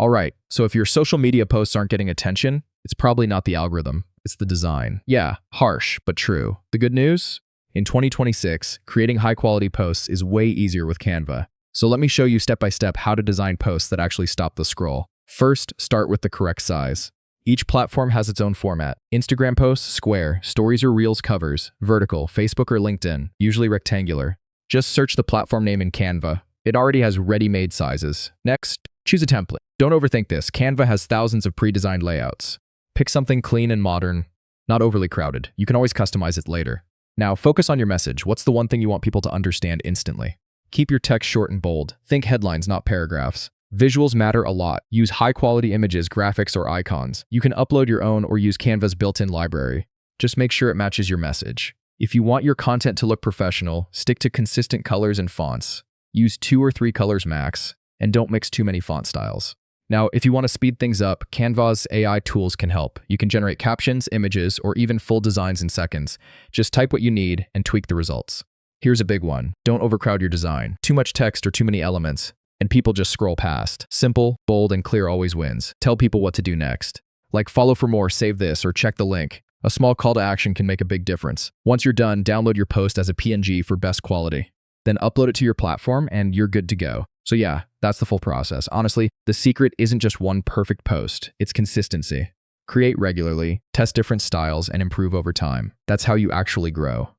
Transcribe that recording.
Alright, so if your social media posts aren't getting attention, it's probably not the algorithm, it's the design. Yeah, harsh, but true. The good news? In 2026, creating high-quality posts is way easier with Canva. So let me show you step-by-step how to design posts that actually stop the scroll. First, start with the correct size. Each platform has its own format. Instagram posts, square, stories or reels covers, vertical, Facebook or LinkedIn, usually rectangular. Just search the platform name in Canva. It already has ready-made sizes. Next, choose a template. Don't overthink this. Canva has thousands of pre-designed layouts. Pick something clean and modern, not overly crowded. You can always customize it later. Now, focus on your message. What's the one thing you want people to understand instantly? Keep your text short and bold. Think headlines, not paragraphs. Visuals matter a lot. Use high-quality images, graphics, or icons. You can upload your own or use Canva's built-in library. Just make sure it matches your message. If you want your content to look professional, stick to consistent colors and fonts. Use 2 or 3 colors max, and don't mix too many font styles. Now, if you want to speed things up, Canva's AI tools can help. You can generate captions, images, or even full designs in seconds. Just type what you need and tweak the results. Here's a big one. Don't overcrowd your design. Too much text or too many elements, and people just scroll past. Simple, bold, and clear always wins. Tell people what to do next. Like follow for more, save this, or check the link. A small call to action can make a big difference. Once you're done, download your post as a PNG for best quality. Then upload it to your platform and you're good to go. So yeah, that's the full process. Honestly, the secret isn't just one perfect post, it's consistency. Create regularly, test different styles, and improve over time. That's how you actually grow.